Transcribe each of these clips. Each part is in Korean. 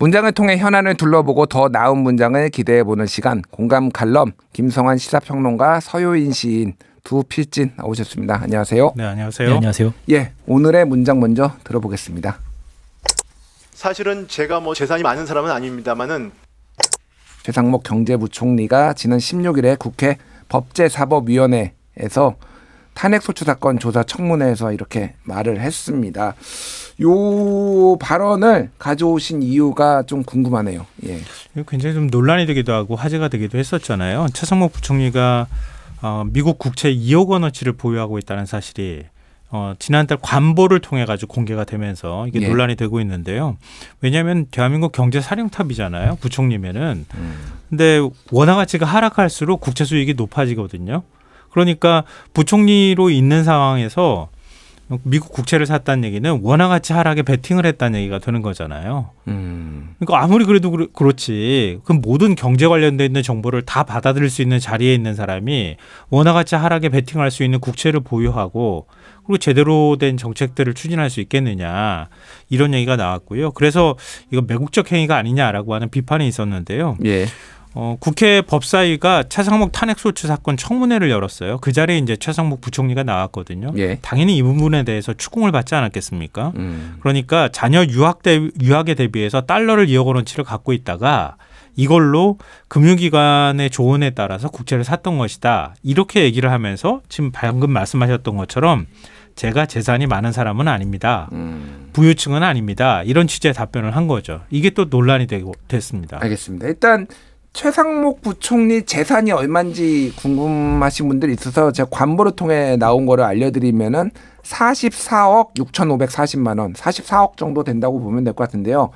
문장을 통해 현안을 둘러보고 더 나은 문장을 기대해보는 시간, 공감 칼럼, 김성환 시사평론가, 서효인 시인 두 필진 나오셨습니다. 안녕하세요. 네, 안녕하세요. 네, 안녕하세요. 예, 오늘의 문장 먼저 들어보겠습니다. 사실은 제가 재산이 많은 사람은 아닙니다만은 최상목 경제부총리가 지난 16일에 국회 법제사법위원회에서 탄핵소추 사건 조사 청문회에서 이렇게 말을 했습니다. 요 발언을 가져오신 이유가 좀 궁금하네요. 예. 굉장히 좀 논란이 되기도 하고 화제가 되기도 했었잖아요. 최상목 부총리가 미국 국채 2억 원어치를 보유하고 있다는 사실이 지난달 관보를 통해 가지고 공개가 되면서 이게 논란이 되고 있는데요. 왜냐하면 대한민국 경제 사령탑이잖아요. 부총리면은. 근데 원화 가치가 하락할수록 국채 수익이 높아지거든요. 그러니까 부총리로 있는 상황에서 미국 국채를 샀다는 얘기는 원화 가치 하락에 베팅을 했다는 얘기가 되는 거잖아요. 그러니까 아무리 그래도 그렇지. 그럼 모든 경제 관련돼 있는 정보를 다 받아들일 수 있는 자리에 있는 사람이 원화 가치 하락에 베팅할 수 있는 국채를 보유하고 그리고 제대로 된 정책들을 추진할 수 있겠느냐 이런 얘기가 나왔고요. 그래서 이거 매국적 행위가 아니냐라고 하는 비판이 있었는데요. 예. 국회 법사위가 최상목 탄핵소추 사건 청문회를 열었어요. 그 자리에 이제 최상목 부총리가 나왔거든요. 예. 당연히 이 부분에 대해서 추궁을 받지 않았겠습니까? 그러니까 자녀 유학에 대비해서 달러를 2억 원어치를 갖고 있다가 이걸로 금융기관의 조언에 따라서 국채를 샀던 것이다. 이렇게 얘기를 하면서 지금 방금 말씀하셨던 것처럼 제가 재산이 많은 사람은 아닙니다. 부유층은 아닙니다. 이런 취지의 답변을 한 거죠. 이게 또 논란이 됐습니다. 알겠습니다. 일단 최상목 부총리 재산이 얼마인지 궁금하신 분들이 있어서 제가 관보를 통해 나온 거를 알려드리면은 44억 6,540만 원, 44억 정도 된다고 보면 될 것 같은데요.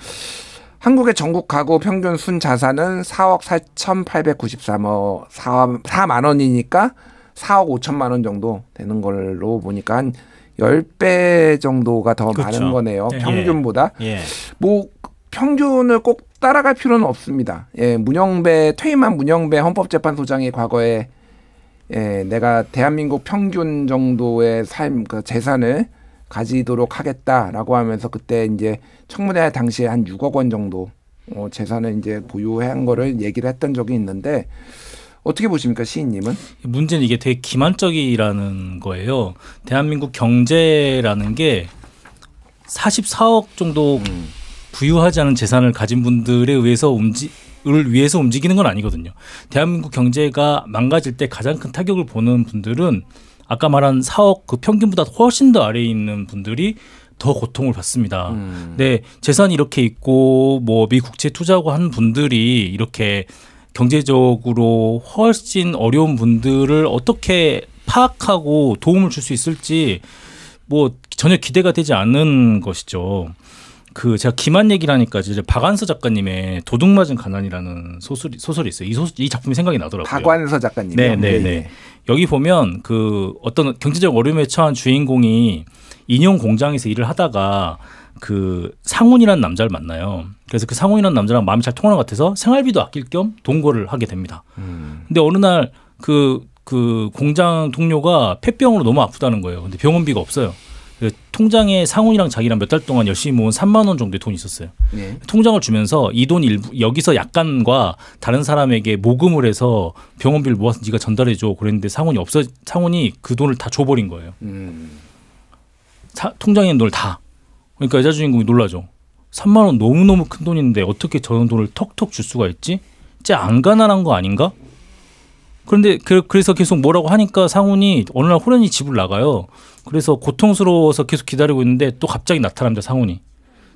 한국의 전국 가구 평균 순 자산은 4억 4,893억 4만 원이니까 4억 5천만 원 정도 되는 걸로 보니까 한 10배 정도가 더 그렇죠. 많은 거네요. 예. 평균보다. 예. 평균을 꼭 따라갈 필요는 없습니다. 예, 퇴임한 문영배 헌법재판소장이 과거에 내가 대한민국 평균 정도의 재산을 가지도록 하겠다라고 하면서 그때 이제 청문회 당시에 한 6억 원 정도 재산을 이제 보유한 거를 얘기를 했던 적이 있는데 어떻게 보십니까, 시인님은? 문제는 이게 되게 기만적이라는 거예요. 대한민국 경제라는 게 44억 정도 부유하지 않은 재산을 가진 분들에 의해서 위해서 움직이는 건 아니거든요. 대한민국 경제가 망가질 때 가장 큰 타격을 보는 분들은 아까 말한 4억 그 평균보다 훨씬 더 아래에 있는 분들이 더 고통을 받습니다. 근데 재산이 이렇게 있고 미국채 투자하고 하는 분들이 이렇게 경제적으로 훨씬 어려운 분들을 어떻게 파악하고 도움을 줄 수 있을지 전혀 기대가 되지 않는 것이죠. 제가 기만 얘기를 하니까 이제 박완서 작가님의 도둑맞은 가난이라는 소설이 있어요. 이 작품이 생각이 나더라고요. 박완서 작가님. 네. 여기 보면 어떤 경제적 어려움에 처한 주인공이 인형 공장에서 일을 하다가 상훈이라는 남자를 만나요. 그래서 그 상훈이라는 남자랑 마음이 잘 통하는 것 같아서 생활비도 아낄 겸 동거를 하게 됩니다. 근데 어느 날 그 공장 동료가 폐병으로 너무 아프다는 거예요. 근데 병원비가 없어요. 통장에 상훈이랑 자기랑 몇 달 동안 열심히 모은 3만 원 정도의 돈이 있었어요. 네. 통장을 주면서 이 돈 일부 여기서 약간과 다른 사람에게 모금을 해서 병원비를 모아서 네가 전달해줘 그랬는데 상훈이 그 돈을 다 줘버린 거예요. 통장에 있는 돈을 다. 그러니까 여자 주인공이 놀라죠. 3만 원 너무너무 큰 돈인데 어떻게 저런 돈을 턱턱 줄 수가 있지? 진짜 안 가난한 거 아닌가? 그런데 그래서 계속 뭐라고 하니까 상훈이 어느 날 호련히 집을 나가요. 그래서 고통스러워서 계속 기다리고 있는데 또 갑자기 나타납니다, 상훈이.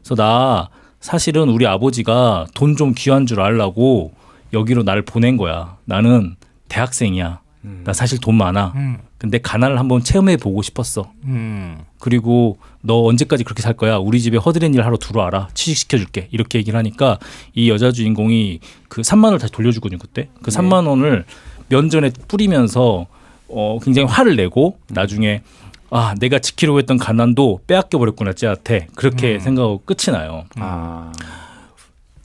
그래서 나 사실은 우리 아버지가 돈 좀 귀한 줄 알라고 여기로 나를 보낸 거야. 나는 대학생이야. 나 사실 돈 많아. 근데 가난을 한번 체험해 보고 싶었어. 그리고 너 언제까지 그렇게 살 거야? 우리 집에 허드렛 일 하러 들어와라. 취직시켜줄게. 이렇게 얘기를 하니까 이 여자 주인공이 그 3만 원을 다시 돌려주거든요. 그때. 그 3만 원을 면전에 뿌리면서 굉장히 화를 내고 나중에 내가 지키려고 했던 가난도 빼앗겨 버렸구나 쟤한테. 그렇게 생각하고 끝이 나요.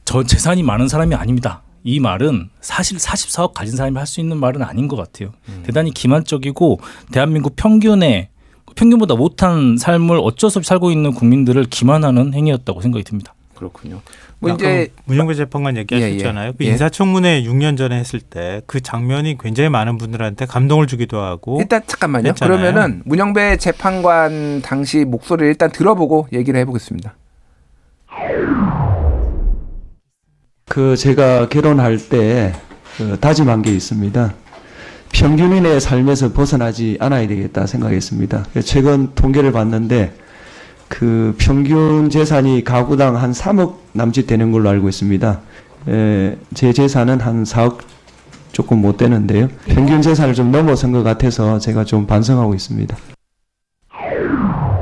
저 재산이 많은 사람이 아닙니다. 이 말은 사실 44억 가진 사람이 할 수 있는 말은 아닌 것 같아요. 대단히 기만적이고 대한민국 평균보다 못한 삶을 어쩔 수 없이 살고 있는 국민들을 기만하는 행위였다고 생각이 듭니다. 그렇군요. 뭐 이제 문영배 재판관 얘기하셨잖아요. 그 인사청문회 6년 전에 했을 때 그 장면이 굉장히 많은 분들한테 감동을 주기도 하고. 일단 잠깐만요. 했잖아요. 그러면은 문영배 재판관 당시 목소리를 일단 들어보고 얘기를 해보겠습니다. 제가 결혼할 때 다짐한 게 있습니다. 평균인의 삶에서 벗어나지 않아야 되겠다 생각했습니다. 최근 통계를 봤는데 그 평균 재산이 가구당 한 3억 남짓 되는 걸로 알고 있습니다. 제 재산은 한 4억 조금 못 되는데요. 평균 재산을 좀 넘어선 것 같아서 제가 좀 반성하고 있습니다.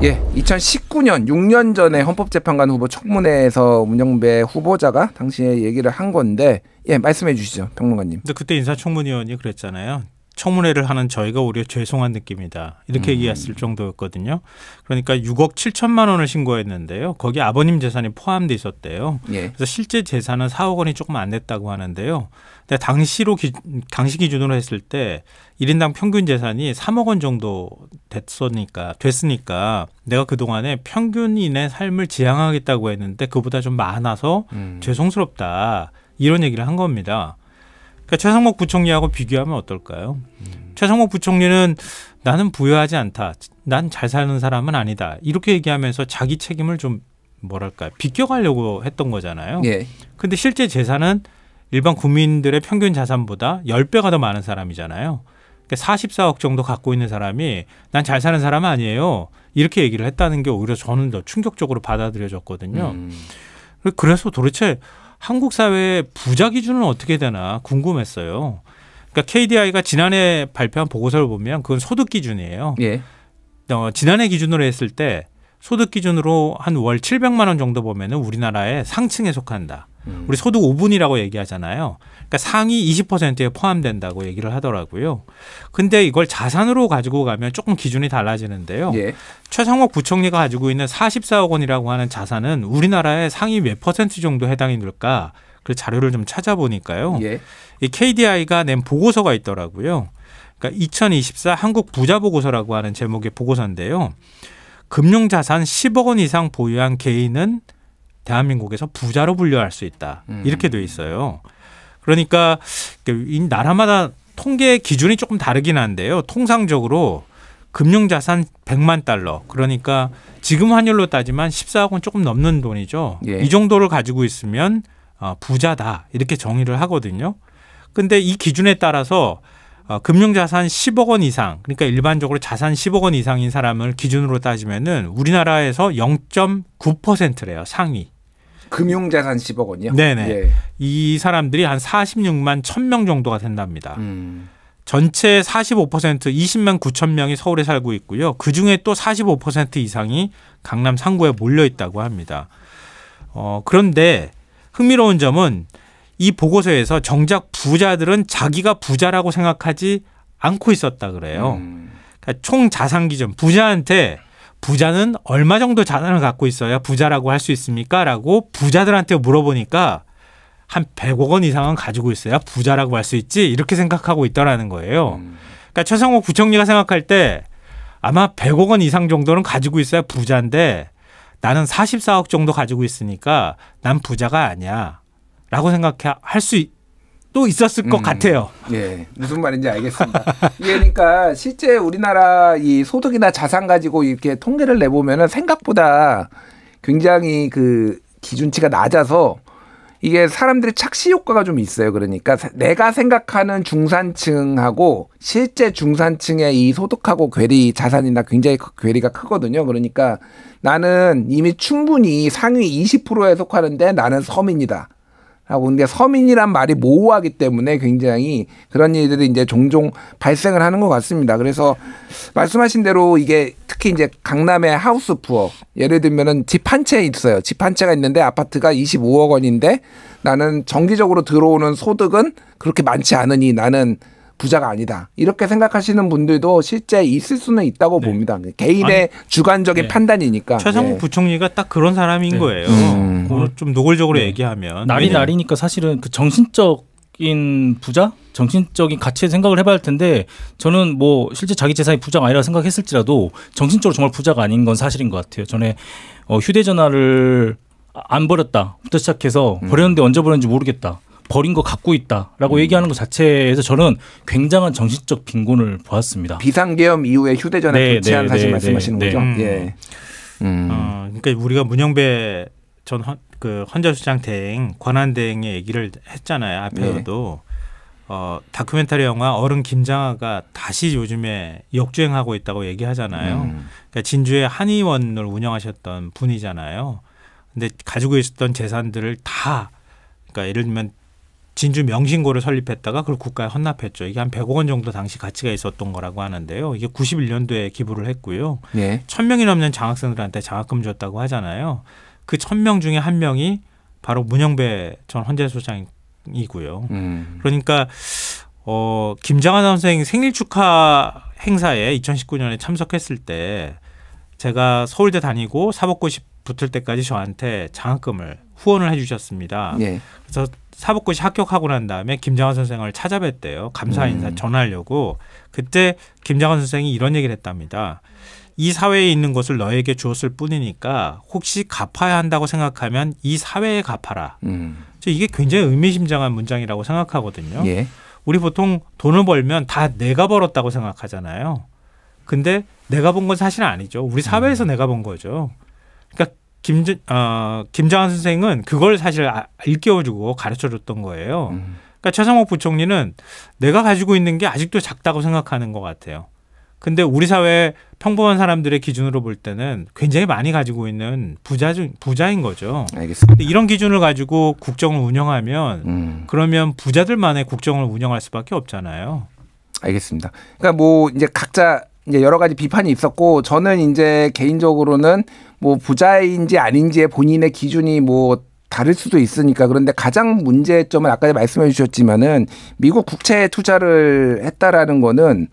2019년 6년 전에 헌법재판관 후보 청문회에서 문영배 후보자가 당시에 얘기를 한 건데 말씀해 주시죠, 평론가님. 근데 그때 인사청문위원이 그랬잖아요. 청문회를 하는 저희가 오히려 죄송한 느낌이다. 이렇게 얘기했을 정도였거든요. 그러니까 6억 7천만 원을 신고했는데요. 거기 아버님 재산이 포함돼 있었대요. 그래서 실제 재산은 4억 원이 조금 안 됐다고 하는데요. 근데 당시 기준으로 했을 때 1인당 평균 재산이 3억 원 정도 됐으니까 내가 그동안에 평균인의 삶을 지향하겠다고 했는데 그보다 좀 많아서 죄송스럽다. 이런 얘기를 한 겁니다. 그러니까 최상목 부총리하고 비교하면 어떨까요? 최상목 부총리는 나는 부유하지 않다. 난 잘 사는 사람은 아니다. 이렇게 얘기하면서 자기 책임을 좀 비껴가려고 했던 거잖아요. 근데 실제 재산은 일반 국민들의 평균 자산보다 10배가 더 많은 사람이잖아요. 그러니까 44억 정도 갖고 있는 사람이 난 잘 사는 사람은 아니에요. 이렇게 얘기를 했다는 게 오히려 저는 더 충격적으로 받아들여졌거든요. 그래서 도대체 한국 사회의 부자 기준은 어떻게 되나 궁금했어요. 그러니까 KDI가 지난해 발표한 보고서를 보면 그건 소득 기준이에요. 지난해 기준으로 했을 때 소득 기준으로 한 월 700만 원 정도 보면은 우리나라의 상층에 속한다. 우리 소득 5분이라고 얘기하잖아요. 그러니까 상위 20%에 포함된다고 얘기를 하더라고요. 근데 이걸 자산으로 가지고 가면 조금 기준이 달라지는데요. 최상목 부총리가 가지고 있는 44억 원이라고 하는 자산은 우리나라의 상위 몇 퍼센트 정도 해당이 될까? 그 자료를 좀 찾아보니까요. 이 KDI가 낸 보고서가 있더라고요. 그러니까 2024 한국 부자 보고서라고 하는 제목의 보고서인데요. 금융자산 10억 원 이상 보유한 개인은 대한민국에서 부자로 분류할 수 있다. 이렇게 돼 있어요. 그러니까 이 나라마다 통계 기준이 조금 다르긴 한데요. 통상적으로 금융자산 100만 달러. 그러니까 지금 환율로 따지면 14억 원 조금 넘는 돈이죠. 이 정도를 가지고 있으면 부자다. 이렇게 정의를 하거든요. 근데 이 기준에 따라서 금융자산 10억 원 이상, 그러니까 일반적으로 자산 10억 원 이상인 사람을 기준으로 따지면은 우리나라에서 0.9%래요, 상위. 금융자산 10억 원이요? 네네. 이 사람들이 한 46만 1,000명 정도가 된답니다. 전체 45% 20만 9천 명이 서울에 살고 있고요. 그중에 또 45% 이상이 강남 상구에 몰려 있다고 합니다. 그런데 흥미로운 점은 이 보고서에서 정작 부자들은 자기가 부자라고 생각하지 않고 있었다 그래요. 그러니까 총 자산 기준, 부자는 얼마 정도 자산을 갖고 있어야 부자라고 할 수 있습니까? 라고 부자들한테 물어보니까 한 100억 원 이상은 가지고 있어야 부자라고 할 수 있지 이렇게 생각하고 있더라는 거예요. 그러니까 최상목 부총리가 생각할 때 아마 100억 원 이상 정도는 가지고 있어야 부자인데 나는 44억 정도 가지고 있으니까 난 부자가 아니야. 라고 생각할 수 또 있었을 것 같아요. 무슨 말인지 알겠습니다. 이게 그러니까 실제 우리나라 이 소득이나 자산 가지고 이렇게 통계를 내보면은 생각보다 굉장히 그 기준치가 낮아서 이게 사람들의 착시 효과가 좀 있어요. 그러니까 내가 생각하는 중산층하고 실제 중산층의 이 소득하고 괴리 자산이나 굉장히 괴리가 크거든요. 그러니까 나는 이미 충분히 상위 20%에 속하는데 나는 서민이다. 하고 근데 서민이란 말이 모호하기 때문에 굉장히 그런 일들이 이제 종종 발생을 하는 것 같습니다. 그래서 말씀하신 대로 이게 특히 이제 강남의 하우스 푸어 예를 들면은 집 한 채 있어요. 집 한 채가 있는데 아파트가 25억 원인데 나는 정기적으로 들어오는 소득은 그렇게 많지 않으니 나는 부자가 아니다. 이렇게 생각하시는 분들도 실제 있을 수는 있다고 봅니다. 개인의 주관적인 판단이니까. 최상목 부총리가 딱 그런 사람인 거예요. 좀 노골적으로 얘기하면. 날이니까 사실은 그 정신적인 부자? 정신적인 가치에 생각을 해봐야 할 텐데 저는 뭐 실제 자기 재산이 부자가 아니라 생각했을지라도 정신적으로 정말 부자가 아닌 건 사실인 것 같아요. 전에 휴대전화를 안 버렸다부터 시작해서 버렸는데 언제 버렸는지 모르겠다. 버린 거 갖고 있다라고 얘기하는 것 자체에서 저는 굉장한 정신적 빈곤을 보았습니다. 비상계엄 이후에 휴대전화 교체한 사실 말씀하시는 거죠? 예. 그러니까 우리가 문영배 전 헌재소장 대행 권한 대행의 얘기를 했잖아요. 앞에서도 다큐멘터리 영화 어른 김장하가 다시 요즘에 역주행하고 있다고 얘기하잖아요. 그러니까 진주의 한의원을 운영하셨던 분이잖아요. 근데 가지고 있었던 재산들을 다 그러니까 예를 들면 진주 명신고를 설립했다가 그걸 국가에 헌납했죠. 이게 한 100억 원 정도 당시 가치가 있었던 거라고 하는데요. 이게 91년도에 기부를 했고요. 1000명이 넘는 장학생들한테 장학금 줬다고 하잖아요. 그 1000명 중에 한 명이 바로 문영배 전 헌재소장이고요. 그러니까 김장한 선생 생일 축하 행사에 2019년에 참석했을 때 제가 서울대 다니고 사법고시 붙을 때까지 저한테 장학금을 후원을 해주셨습니다. 그래서 사법고시 합격하고 난 다음에 김장한 선생을 찾아뵀대요. 감사 인사 전하려고. 그때 김장한 선생이 이런 얘기를 했답니다. 이 사회에 있는 것을 너에게 주었을 뿐이니까 혹시 갚아야 한다고 생각하면 이 사회에 갚아라. 이게 굉장히 의미심장한 문장이라고 생각하거든요. 우리 보통 돈을 벌면 다 내가 벌었다고 생각하잖아요. 근데 내가 번 건 사실은 아니죠. 우리 사회에서 내가 번 거죠. 그러니까 김장한 선생은 그걸 사실 일깨워주고 가르쳐줬던 거예요. 그러니까 최상목 부총리는 내가 가지고 있는 게 아직도 작다고 생각하는 것 같아요. 근데 우리 사회 평범한 사람들의 기준으로 볼 때는 굉장히 많이 가지고 있는 부자인 거죠. 알겠습니다. 근데 이런 기준을 가지고 국정을 운영하면 그러면 부자들만의 국정을 운영할 수밖에 없잖아요. 알겠습니다. 그러니까 뭐 이제 각자 이제 여러 가지 비판이 있었고 저는 이제 개인적으로는 뭐 부자인지 아닌지의 본인의 기준이 뭐 다를 수도 있으니까 그런데 가장 문제점은 아까 말씀해 주셨지만은 미국 국채에 투자를 했다라는 거는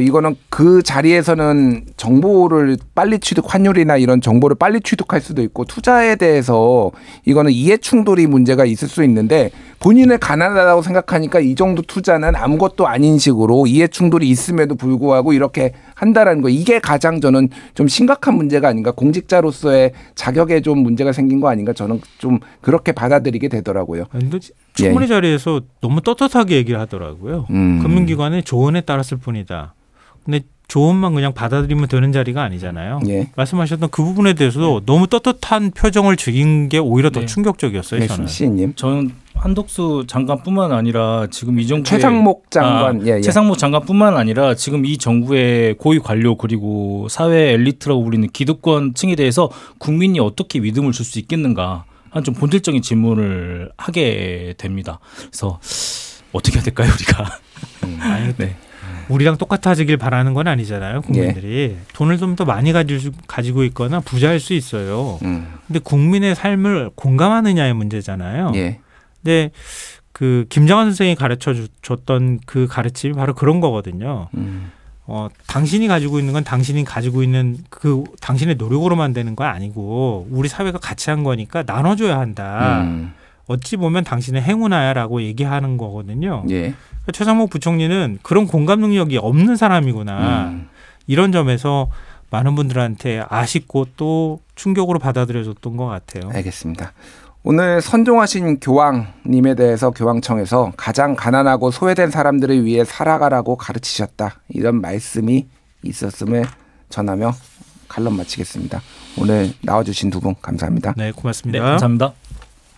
이거는 그 자리에서는 정보를 빨리 환율이나 이런 정보를 빨리 취득할 수도 있고 투자에 대해서 이거는 이해 충돌이 문제가 있을 수 있는데 본인을 가난하다고 생각하니까 이 정도 투자는 아무것도 아닌 식으로 이해 충돌이 있음에도 불구하고 이렇게 한다라는 거 이게 가장 저는 좀 심각한 문제가 아닌가 공직자로서의 자격에 좀 문제가 생긴 거 아닌가 저는 좀 그렇게 받아들이게 되더라고요. 근데 청문회 자리에서 너무 떳떳하게 얘기를 하더라고요. 금융기관의 조언에 따랐을 뿐이다. 근데 조언만 그냥 받아들이면 되는 자리가 아니잖아요. 말씀하셨던 그 부분에 대해서도 너무 떳떳한 표정을 즐긴 게 오히려 더 충격적이었어요. 저는 한덕수 장관뿐만 아니라 지금 이 정부의 최상목 장관, 최상목 장관뿐만 아니라 지금 이 정부의 고위 관료 그리고 사회 엘리트라고 불리는 기득권층에 대해서 국민이 어떻게 믿음을 줄 수 있겠는가 한 좀 본질적인 질문을 하게 됩니다. 그래서 어떻게 해야 될까요, 우리가? 우리랑 똑같아지길 바라는 건 아니잖아요. 국민들이 돈을 좀 더 많이 가지고 있거나 부자일 수 있어요. 근데 국민의 삶을 공감하느냐의 문제잖아요. 근데 그 김장한 선생이 가르쳐 줬던 그 가르침이 바로 그런 거거든요. 당신이 가지고 있는 건 당신이 가지고 있는 그 당신의 노력으로만 되는 거 아니고 우리 사회가 같이 한 거니까 나눠줘야 한다. 어찌 보면 당신의 행운아야라고 얘기하는 거거든요. 최상목 부총리는 그런 공감 능력이 없는 사람이구나. 이런 점에서 많은 분들한테 아쉽고 또 충격으로 받아들여졌던 것 같아요. 알겠습니다. 오늘 선종하신 교황님에 대해서 교황청에서 가장 가난하고 소외된 사람들을 위해 살아가라고 가르치셨다. 이런 말씀이 있었음을 전하며 칼럼 마치겠습니다. 오늘 나와주신 두 분 감사합니다. 네, 고맙습니다. 감사합니다.